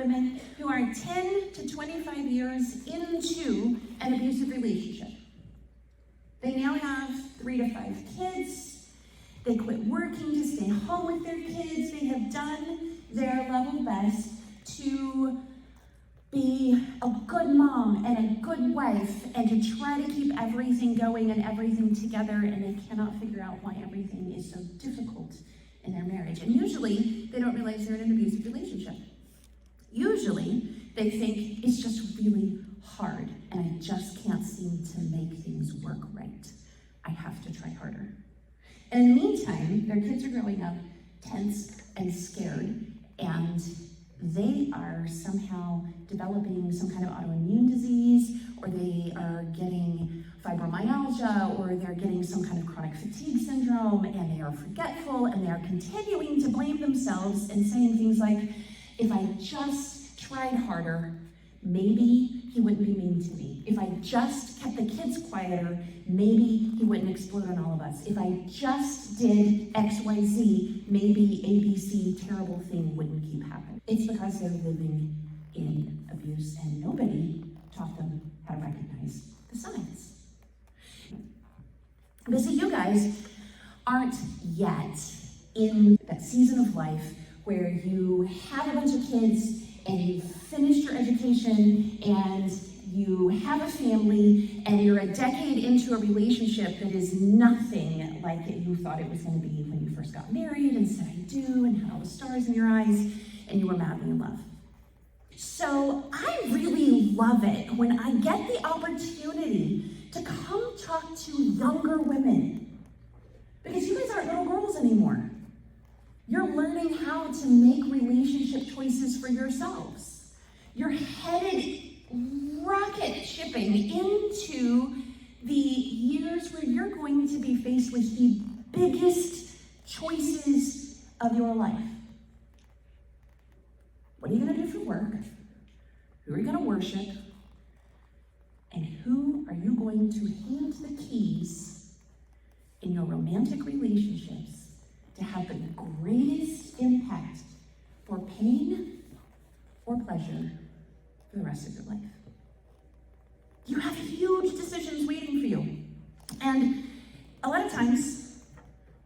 women who are 10 to 25 years into an abusive relationship. They now have 3 to 5 kids. They quit working to stay home with their kids. They have done their level best to be a good mom and a good wife and to try to keep everything going and everything together, and they cannot figure out why everything is so difficult in their marriage. And usually, they don't realize they're in an abusive relationship. Usually, they think it's just really hard and I just can't seem to make things work right. I have to try harder. And in the meantime, their kids are growing up tense and scared, and they are somehow developing some kind of autoimmune disease, or they are getting fibromyalgia, or they're getting some kind of chronic fatigue syndrome, and they are forgetful, and they are continuing to blame themselves and saying things like, if I just tried harder, maybe he wouldn't be mean to me. If I just kept the kids quieter, maybe he wouldn't explode on all of us. If I just did XYZ, maybe ABC terrible thing wouldn't keep happening. It's because they're living in abuse and nobody taught them how to recognize the signs. But see, you guys aren't yet in that season of life where you have a bunch of kids and you've finished your education and you have a family and you're a decade into a relationship that is nothing like you thought it was going to be when you first got married and said I do and had all the stars in your eyes and you were madly in love. So I really love it when I get the opportunity to come talk to younger women, because you guys aren't little girls anymore. You're learning how to make relationship choices for yourselves. You're headed rocket shipping into the years where you're going to be faced with the biggest choices of your life. What are you going to do for work? Who are you going to worship? And who are you going to hand the keys in your romantic relationships to have the greatest impact for pain or pleasure for the rest of your life? You have huge decisions waiting for you. And a lot of times,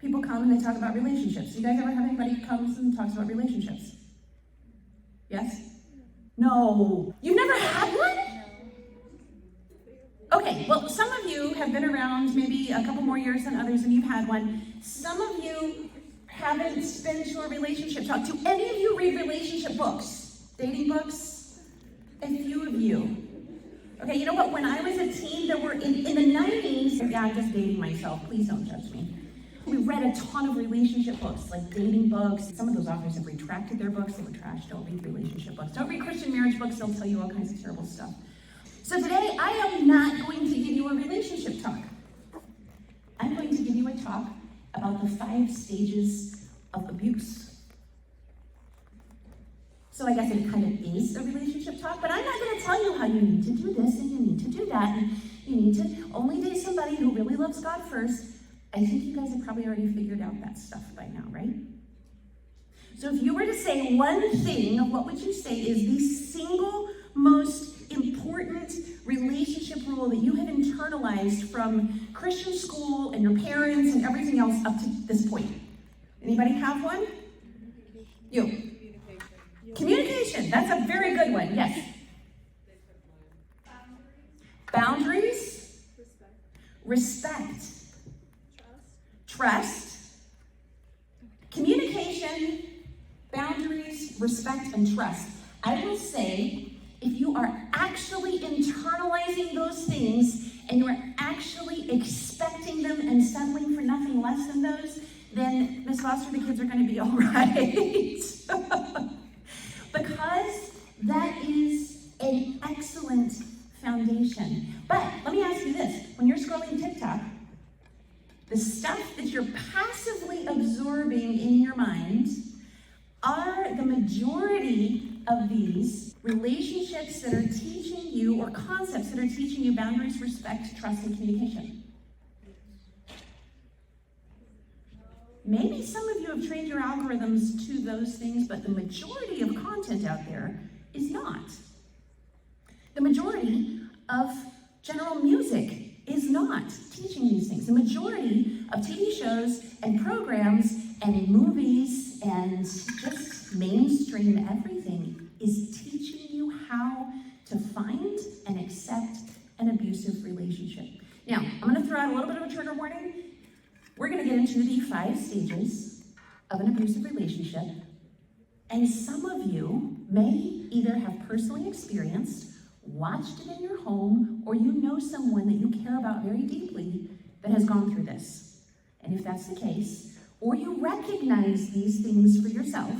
people come and they talk about relationships. You guys ever have anybody who comes and talks about relationships? Yes? No. You've never had one? Okay, well, some of you have been around maybe a couple more years than others and you've had one. Some of you haven't been to a relationship talk. Do any of you read relationship books? Dating books? A few of you. Okay, you know what? When I was a teen, there were, in the 90s, yeah, I'm just dating myself. Please don't judge me. We read a ton of relationship books, like dating books. Some of those authors have retracted their books. They were trash. Don't read relationship books. Don't read Christian marriage books. They'll tell you all kinds of terrible stuff. So today, I am not going to give you a relationship talk. I'm going to give you a talk about the 5 stages of abuse. So I guess it kind of is a relationship talk, but I'm not going to tell you how you need to do this and you need to do that, and you need to only date somebody who really loves God first. I think you guys have probably already figured out that stuff by now, right? So if you were to say one thing, what would you say is the single most important relationship rule that you have internalized from Christian school and your parents and everything else up to this point? Anybody have one? You. Communication. That's a very good one. Yes. Boundaries. Respect. Trust. Communication, boundaries, respect, and trust. I will say, if you are actually internalizing those things and you are actually expecting them and settling for nothing less than those, then Miss Foster, the kids are going to be all right. Because that is an excellent foundation. But let me ask you this. When you're scrolling TikTok, the stuff that you're passively absorbing in your mind are the majority of these relationships that are teaching you, or concepts that are teaching you boundaries, respect, trust, and communication. Maybe some of you have trained your algorithms to those things, but the majority of content out there is not. The majority of general music is not teaching these things. The majority of TV shows and programs and movies and just mainstream everything is teaching you how to find and accept an abusive relationship. Now, I'm going to throw out a little bit of a trigger warning. We're going to get into the 5 stages of an abusive relationship, and some of you may either have personally experienced, watched it in your home, or you know someone that you care about very deeply that has gone through this. And if that's the case, or you recognize these things for yourself,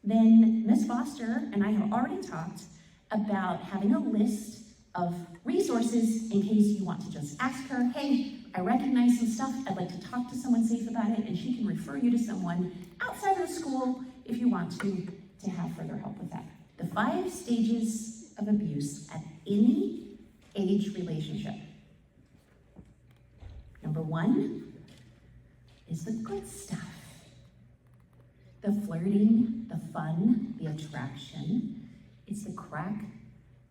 then Ms. Foster and I have already talked about having a list of resources in case you want to just ask her, hey, I recognize some stuff, I'd like to talk to someone safe about it, and she can refer you to someone outside of the school if you want to have further help with that. The 5 stages of abuse at any age relationship. Number 1 is the good stuff. The flirting, the fun, the attraction. It's the crack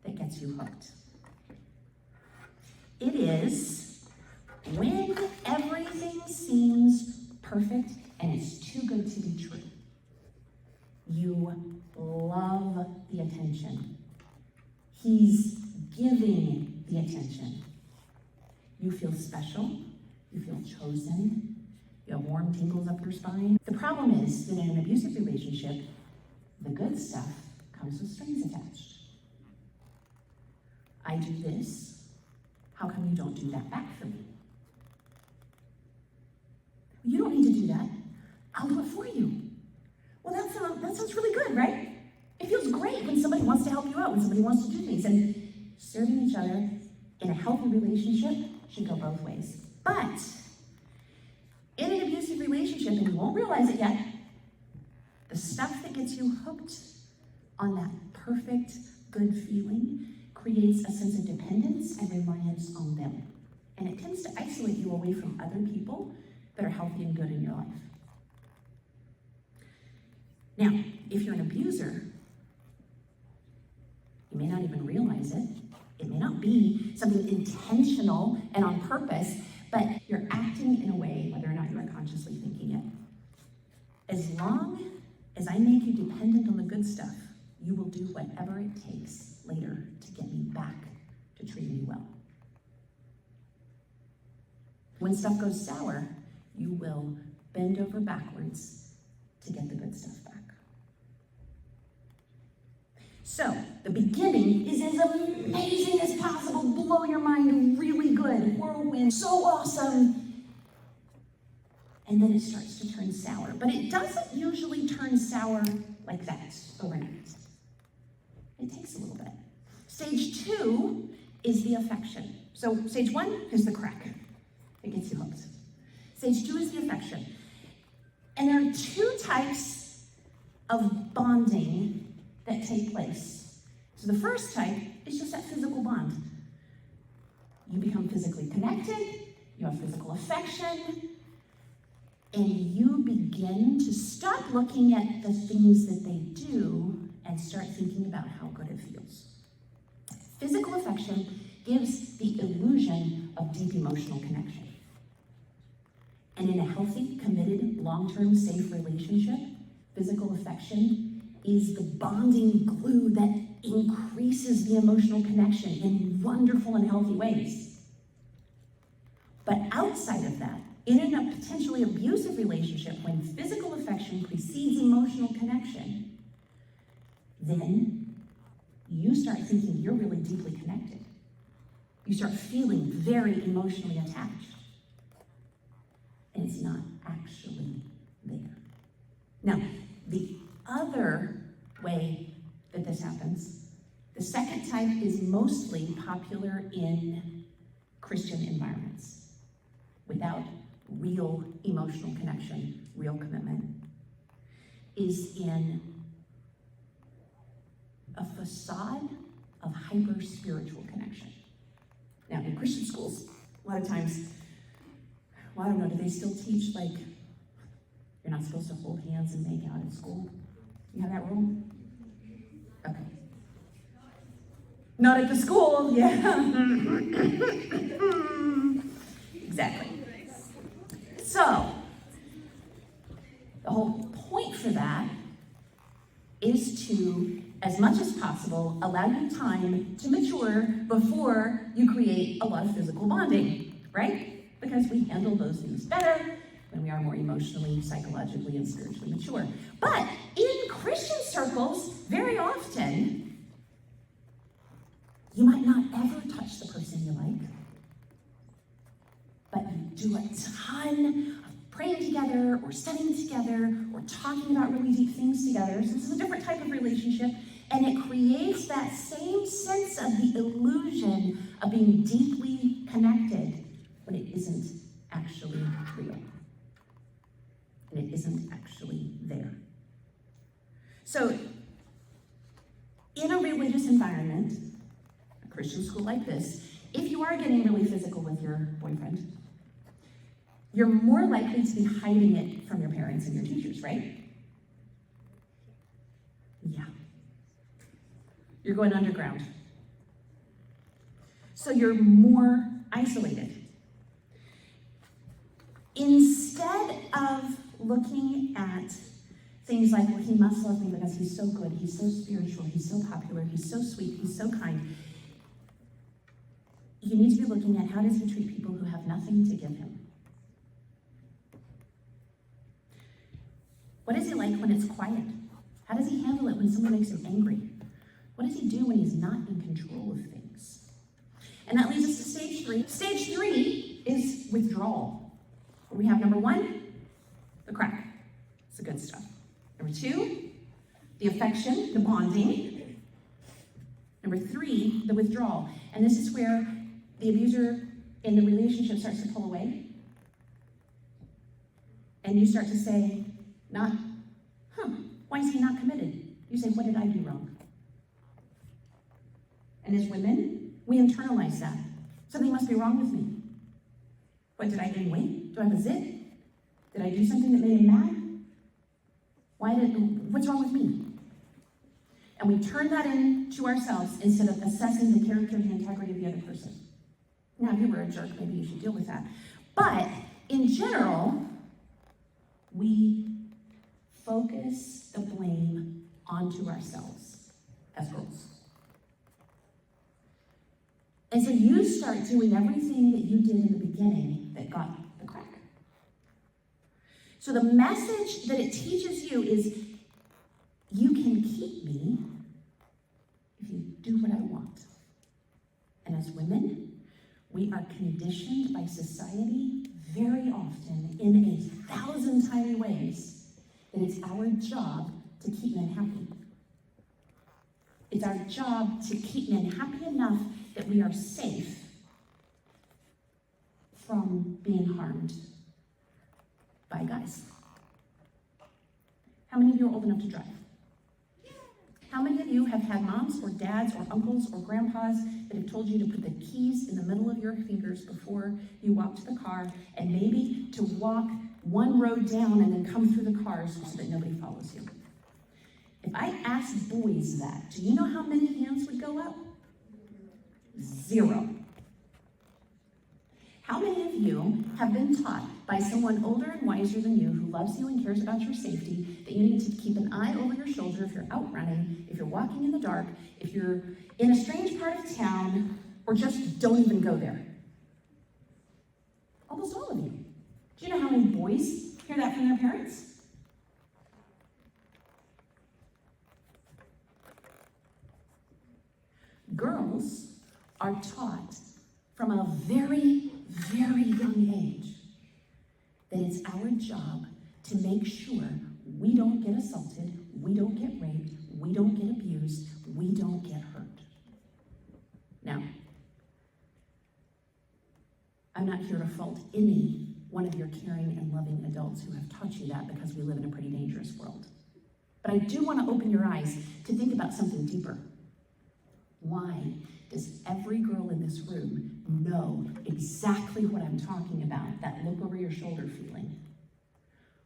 that gets you hooked. It is when everything seems perfect and it's too good to be true. You love the attention. He's giving the attention. You feel special. You feel chosen. You have warm tingles up your spine. The problem is that in an abusive relationship, the good stuff comes with strings attached. I do this. How come you don't do that back for me? You don't need to do that. I'll do it for you. Well, that sounds really good, right? It feels great when somebody wants to help you out, when somebody wants to do things. And serving each other in a healthy relationship should go both ways. But in an abusive relationship, and you won't realize it yet, the stuff that gets you hooked on that perfect, good feeling creates a sense of dependence and reliance on them. And it tends to isolate you away from other people that are healthy and good in your life. Now, if you're an abuser, you may not even realize it. It may not be something intentional and on purpose, but you're acting in a way, whether or not you are consciously thinking it. As long as I make you dependent on the good stuff, you will do whatever it takes later to get me back to treating you well. When stuff goes sour, you will bend over backwards to get the good stuff back. So, the beginning is as amazing as possible, blow your mind, really good, whirlwind, so awesome. And then it starts to turn sour. But it doesn't usually turn sour like that overnight. It takes a little bit. Stage 2 is the affection. So stage 1 is the crack. It gets you hooked. Stage 2 is the affection. And there are 2 types of bonding that take place. So the first type is just that physical bond. You become physically connected, you have physical affection, and you begin to stop looking at the things that they do and start thinking about how good it feels. Physical affection gives the illusion of deep emotional connection. And in a healthy, committed, long-term, safe relationship, physical affection is the bonding glue that increases the emotional connection in wonderful and healthy ways. But outside of that, in a potentially abusive relationship, when physical affection precedes emotional connection, then you start thinking you're really deeply connected. You start feeling very emotionally attached. And it's not actually there. Now, the other way that this happens, the second type is mostly popular in Christian environments, without real emotional connection, real commitment, is in a facade of hyper-spiritual connection. Now, in Christian schools, a lot of times, well, I don't know, do they still teach, like, you're not supposed to hold hands and make out at school? You have that rule? Not at the school, yeah. Exactly. So, the whole point for that is to, as much as possible, allow you time to mature before you create a lot of physical bonding, right? Because we handle those things better when we are more emotionally, psychologically, and spiritually mature. But in Christian circles, very often, you might not ever touch the person you like, but you do a ton of praying together, or studying together, or talking about really deep things together. So this is a different type of relationship, and it creates that same sense of the illusion of being deeply connected, but it isn't actually real. And it isn't actually there. So, in a religious environment, a Christian school like this, if you are getting really physical with your boyfriend, you're more likely to be hiding it from your parents and your teachers, right? Yeah. You're going underground. So you're more isolated. Instead of looking at things like, well, he must love me because he's so good, he's so spiritual, he's so popular, he's so sweet, he's so kind, you need to be looking at, how does he treat people who have nothing to give him? What is he like when it's quiet? How does he handle it when someone makes him angry? What does he do when he's not in control of things? And that leads us to stage 3. Stage 3 is withdrawal. We have number 1, the crack. It's the good stuff. Number 2, the affection, the bonding. Number 3, the withdrawal. And this is where the abuser in the relationship starts to pull away. And you start to say, not, why is he not committed? You say, what did I do wrong? And as women, we internalize that. Something must be wrong with me. What, did I gain weight? Do I have a zit? Did I do something that made him mad? What's wrong with me? And we turn that into ourselves instead of assessing the character and the integrity of the other person. Now, if you were a jerk, maybe you should deal with that. But in general, we focus the blame onto ourselves as girls. And so you start doing everything that you did in the beginning that got the crack. So the message that it teaches you is, you can keep me if you do what I want. And as women, we are conditioned by society very often in 1,000 tiny ways that it's our job to keep men happy. It's our job to keep men happy enough that we are safe from being harmed by guys. How many of you are old enough to drive? How many of you have had moms or dads or uncles or grandpas that have told you to put the keys in the middle of your fingers before you walk to the car, and maybe to walk one road down and then come through the cars so that nobody follows you? If I asked boys that, do you know how many hands would go up? 0. How many of you have been taught by someone older and wiser than you, who loves you and cares about your safety, that you need to keep an eye over your shoulder if you're out running, if you're walking in the dark, if you're in a strange part of town, or just don't even go there? Almost all of you. Do you know how many boys hear that from their parents? Girls are taught from a very, very young age that it's our job to make sure we don't get assaulted, we don't get raped, we don't get abused, we don't get hurt. Now, I'm not here to fault any one of your caring and loving adults who have taught you that, because we live in a pretty dangerous world. But I do want to open your eyes to think about something deeper. Why does every girl in this room know exactly what I'm talking about, that look over your shoulder feeling,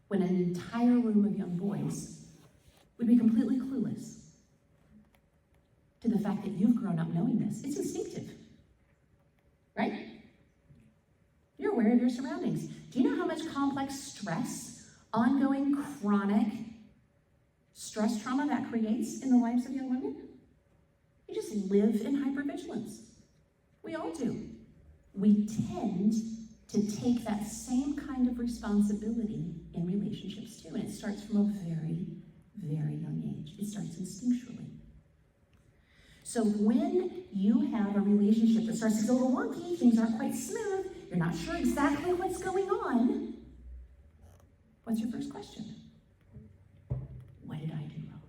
when an entire room of young boys would be completely clueless to the the fact that you've grown up knowing this. It's instinctive, right? You're aware of your surroundings. Do you know how much complex stress, ongoing, chronic stress trauma that creates in the lives of young women? You just live in hypervigilance. We all do. We tend to take that same kind of responsibility in relationships too, and it starts from a very, very young age. It starts instinctually. So when you have a relationship that starts to get a little wonky, things aren't quite smooth, you're not sure exactly what's going on, what's your first question? What did I do wrong?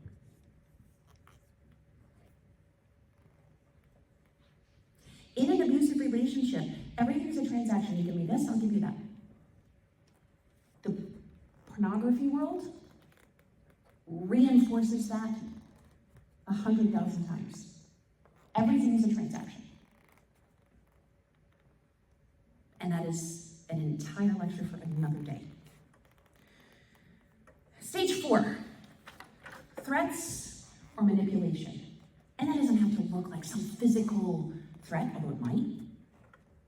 In an abusive relationship, everything's a transaction. You give me this, I'll give you that. The pornography world reinforces that 100,000 times. Everything is a transaction. And that is an entire lecture for another day. Stage 4, threats or manipulation. And that doesn't have to look like some physical threat, although it might,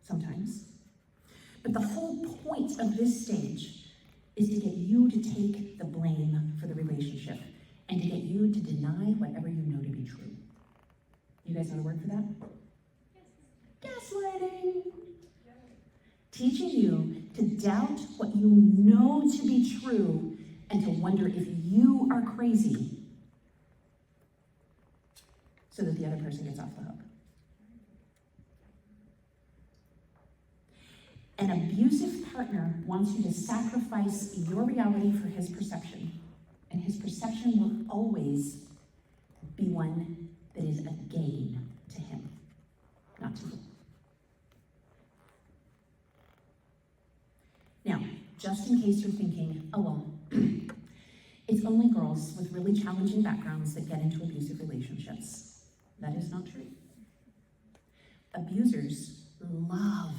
sometimes. But the whole point of this stage is to get you to take the blame for the relationship and to get you to deny whatever you know to be true. You guys know the word for that? Yes. Gaslighting. Teaching you to doubt what you know to be true and to wonder if you are crazy so that the other person gets off the hook. An abusive partner wants you to sacrifice your reality for his perception, and his perception will always be one that is a gain to him, not to you. Now, just in case you're thinking, oh well, it's only girls with really challenging backgrounds that get into abusive relationships. That is not true. Abusers love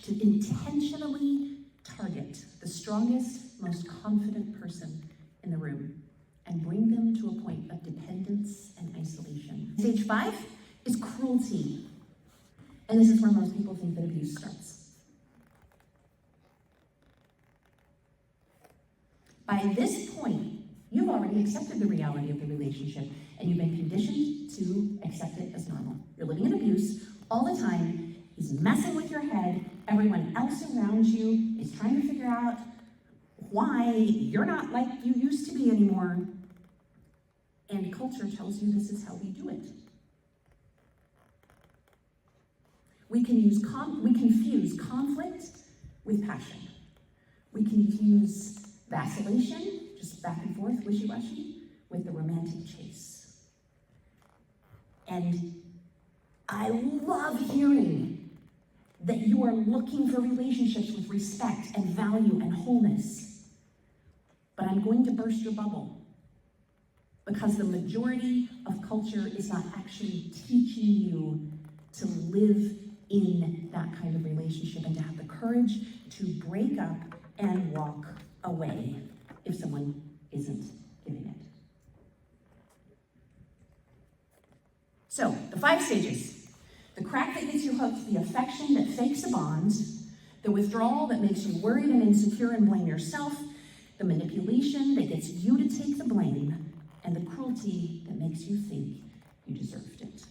to intentionally target the strongest, most confident person in the room and bring them to a point of dependence and isolation. Stage 5 is cruelty. And this is where most people think that abuse starts. By this point, you've already accepted the reality of the relationship and you've been conditioned to accept it as normal. You're living in abuse all the time. He's messing with your head. Everyone else around you is trying to figure out why you're not like you used to be anymore. And culture tells you this is how we do it. We confuse conflict with passion. We confuse vacillation, just back and forth, wishy-washy, with the romantic chase. And I love hearing that you are looking for relationships with respect and value and wholeness. But I'm going to burst your bubble because the majority of culture is not actually teaching you to live in that kind of relationship and to have the courage to break up and walk away if someone isn't giving it. So, the 5 stages. The crack that gets you hooked, the affection that fakes a bond, the withdrawal that makes you worried and insecure and blame yourself, the manipulation that gets you to take the blame, and the cruelty that makes you think you deserved it.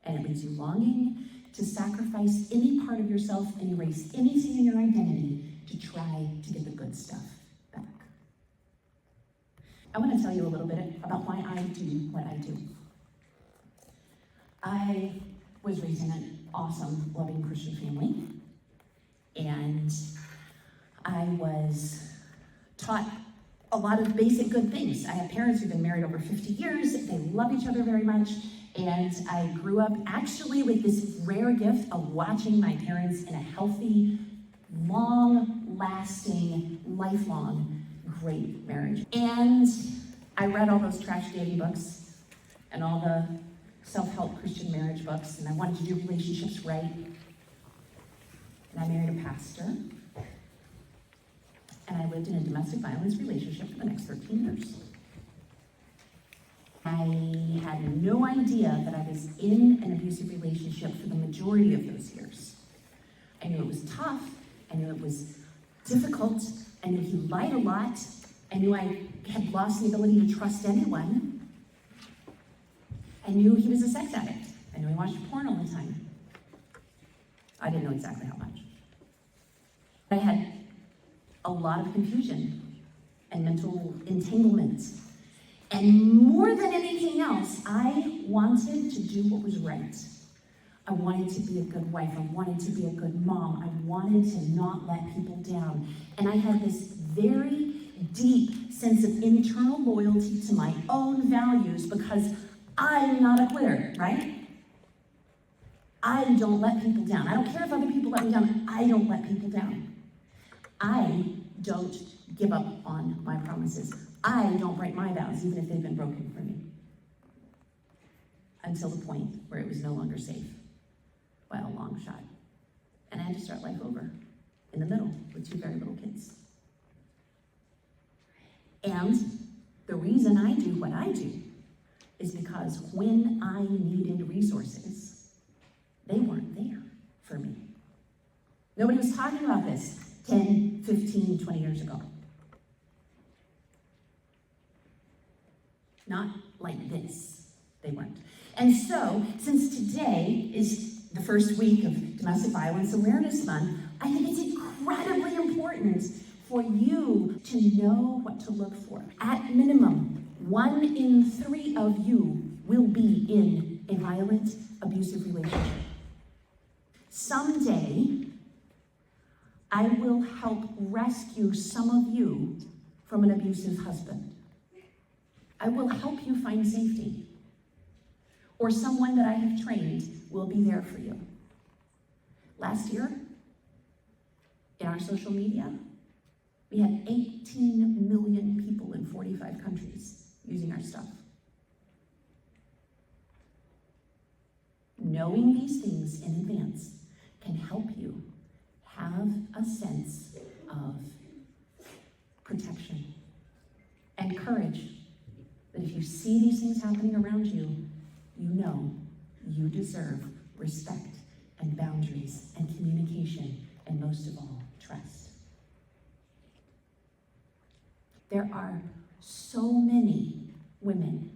And it leaves you longing to sacrifice any part of yourself and erase anything in your identity to try to get the good stuff back. I want to tell you a little bit about why I do what I do. I was raised in an awesome, loving Christian family, and I was taught a lot of basic good things. I have parents who've been married over 50 years, they love each other very much, and I grew up actually with this rare gift of watching my parents in a healthy, long-lasting, lifelong, great marriage. And I read all those trash dating books and all the self-help Christian marriage books, and I wanted to do relationships right. And I married a pastor, and I lived in a domestic violence relationship for the next 13 years. I had no idea that I was in an abusive relationship for the majority of those years. I knew it was tough. I knew it was difficult. I knew he lied a lot. I knew I had lost the ability to trust anyone. I knew he was a sex addict. I knew he watched porn all the time. I didn't know exactly how much. I had a lot of confusion and mental entanglement. And more than anything else, I wanted to do what was right. I wanted to be a good wife. I wanted to be a good mom. I wanted to not let people down. And I had this very deep sense of internal loyalty to my own values because I'm not a quitter, right? I don't let people down. I don't care if other people let me down. I don't let people down. I don't give up on my promises. I don't break my vows, even if they've been broken for me. Until the point where it was no longer safe by a long shot. And I had to start life over, in the middle, with 2 very little kids. And the reason I do what I do is because when I needed resources, they weren't there for me. Nobody was talking about this 10, 15, 20 years ago. Not like this, they weren't. And so, since today is the first week of Domestic Violence Awareness Month, I think it's incredibly important for you to know what to look for. At minimum, 1 in 3 of you will be in a violent, abusive relationship. Someday, I will help rescue some of you from an abusive husband. I will help you find safety. Or someone that I have trained will be there for you. Last year, in our social media, we had 18 million people in 45 countries using our stuff. Knowing these things in advance can help you have a sense of protection and courage. That if you see these things happening around you, you know you deserve respect and boundaries and communication and most of all, trust. There are so many women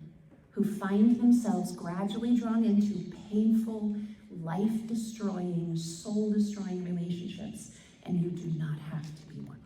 who find themselves gradually drawn into painful, life-destroying, soul-destroying relationships, and you do not have to be one.